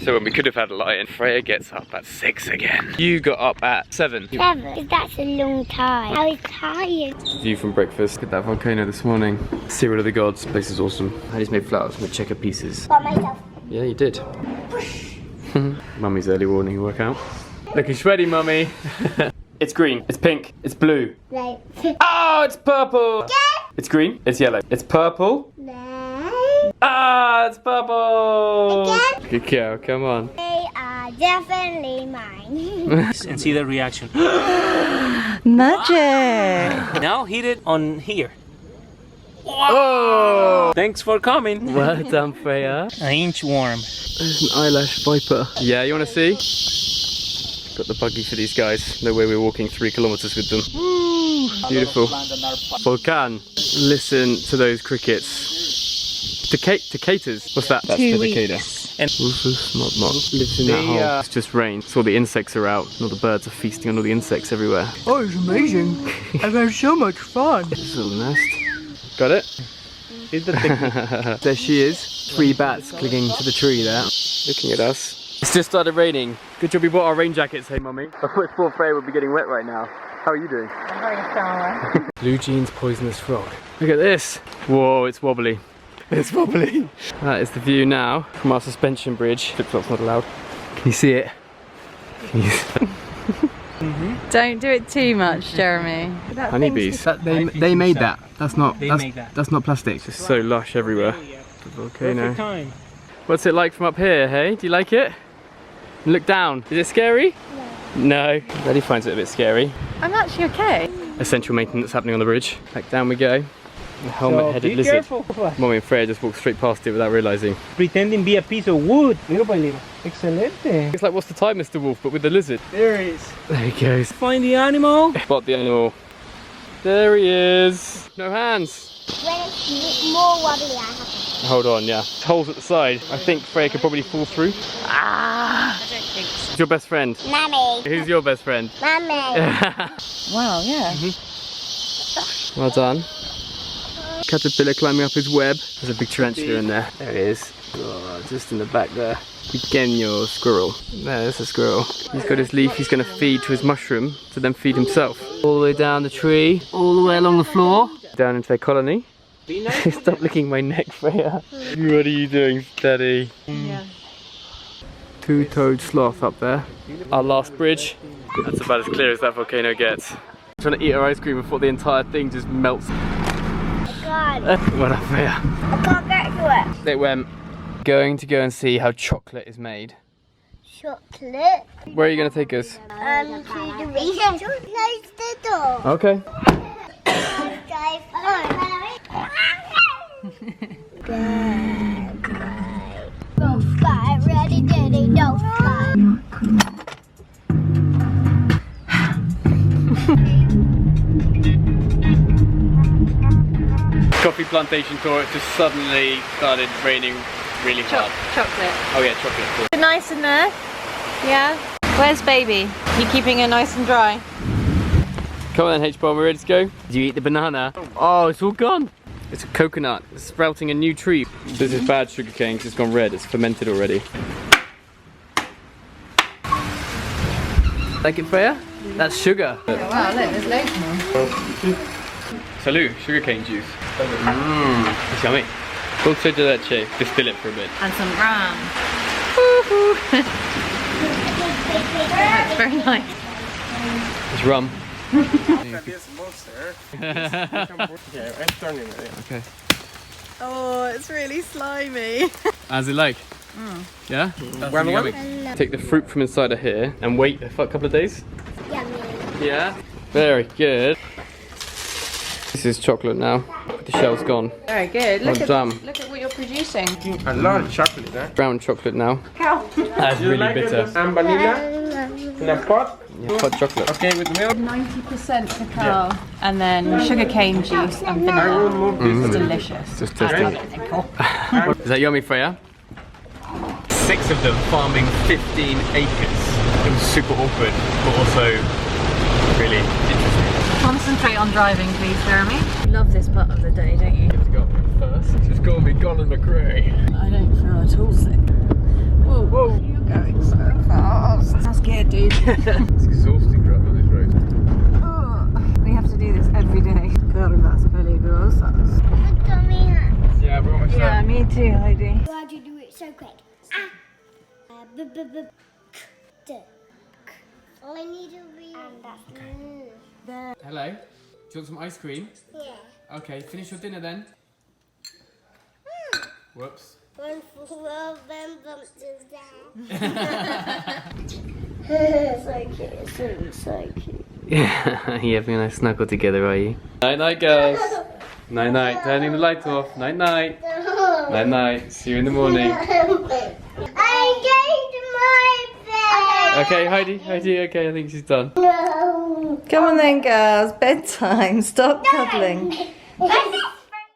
So when we could have had a lion, Freya gets up at 6 again. You got up at 7. 7? Because that's a long time. I was tired. View from breakfast. Look at that volcano this morning. Cereal of the gods. This place is awesome. Heidi's made flowers with checker pieces. Got myself. Yeah, you did. Mummy's early morning workout. Looking sweaty, Mummy. It's green, it's pink, it's blue. Right. Oh, it's purple. Yeah. It's green, it's yellow. It's purple. No. Ah, it's purple. Again? Cacao, come on. They are definitely mine. And see the reaction. Magic! Now hit it on here. Oh! Thanks for coming. Well done, Freya. An inch warm. There's an eyelash viper. Yeah, you want to see? Got the buggy for these guys. No way we're walking 3 kilometers with them. Beautiful. Volcan. Listen to those crickets. Cicadas. What's that? That's the cicada. And Rufus lives in that hole. It's just rain. So all the insects are out. And all the birds are feasting on all the insects everywhere. Oh, it's amazing. I've had so much fun. This little nest. Got it? There she is. 3 bats clinging to the tree there. Looking at us. It's just started raining. Good job we bought our rain jackets, hey mummy. I thought Freya would be getting wet right now. How are you doing? I'm very sour. Blue jeans, poisonous frog. Look at this. Whoa, it's wobbly. It's wobbly. That is the view now from our suspension bridge. Flip-flops not allowed. Can you see it? Can you see it? Don't do it too much, Jeremy. Honeybees. They made that. That's not plastic. It's just so lush everywhere. The volcano. perfect time. What's it like from up here, hey? Do you like it? Look down. Is it scary? No. Reddy finds it a bit scary. I'm actually okay. Essential maintenance happening on the bridge. Back down we go. The helmet-headed be lizard. careful. Mommy and Freya just walked straight past it without realising. Pretending to be a piece of wood. Little by little. Excelente. It's like, what's the time, Mr. Wolf, but with the lizard. There he is. There he goes. Find the animal. Spot the animal. There he is. No hands. When it's more wobbly, I have to. Hold on, yeah. Holes at the side. I think Freya could probably fall through. I don't think so. Who's your best friend? Mummy. Who's your best friend? Mummy. Wow, yeah. Well done. Caterpillar climbing up his web. There's a big tarantula in there. There he is. Oh, just in the back there. Pequeño squirrel. There's a squirrel. He's got his leaf he's going to feed to his mushroom to then feed himself. All the way down the tree, all the way along the floor, down into their colony. Stop licking my neck, Freya. What are you doing, Steady? Yeah. 2-toed sloth up there. Our last bridge. That's about as clear as that volcano gets. Trying to eat our ice cream before the entire thing just melts. God. What up, Freya? I can't get to it. It went. Going to go and see how chocolate is made. Chocolate. Where are you going to take us? To the reason. Close the door. Okay. Drive home. Don't fly, ready, daddy, don't fly. Coffee plantation tour. It just suddenly started raining really hard. Chocolate. Oh yeah, chocolate. Cool. Nice in there? Yeah? Where's baby? You keeping her nice and dry? Come on then, H-Bomb, we're ready to go. Did you eat the banana? Oh, it's all gone. It's a coconut. It's sprouting a new tree. This is bad sugar cane because it's gone red. It's fermented already. Like it, Freya? That's sugar. Oh, wow, look, there's loads more. Salud, sugarcane juice. Mmm, it's yummy. Dulce de leche. Distill it for a bit. And some ram. It's very nice. It's rum. Okay. Oh, it's really slimy. How's it like? Yeah? Really yummy. Take the fruit from inside of here and wait a couple of days. Yummy. Yeah? Very good. This is chocolate now. The shell's gone. Very good. Look Look at what you're producing. A lot of chocolate, eh? Brown chocolate now. Cow. That's really bitter. And vanilla in a pot. Yeah, hot chocolate. Okay, with milk. 90% cacao and then sugarcane juice and vanilla. It's delicious. Just I tasty. love it, Nicole. Is that yummy, Freya? 6 of them farming 15 acres. It was super awkward, but also really interesting. Concentrate on driving, please, Jeremy. You love this part of the day, don't you? You have to go up first. Just call me Colin McRae. I don't feel at all sick. Whoa, whoa. tired, dude. It's exhausting driving on this road. We have to do this every day. Curvas peligrosas. Yeah, we're almost Yeah, me too, Heidi. Why'd you do it so quick? All I need to be. Hello. Do you want some ice cream? Yeah. Okay, finish your dinner then. Whoops. One full of them bumps is there. So cute, so cute. Yeah, you having a nice snuggle together, are you? Night night, girls. Night night. Turning the light off. Night night. Night night. See you in the morning. I'm going to my bed. Okay, Heidi, okay, I think she's done. No. Come on then, girls. Bedtime. Stop cuddling.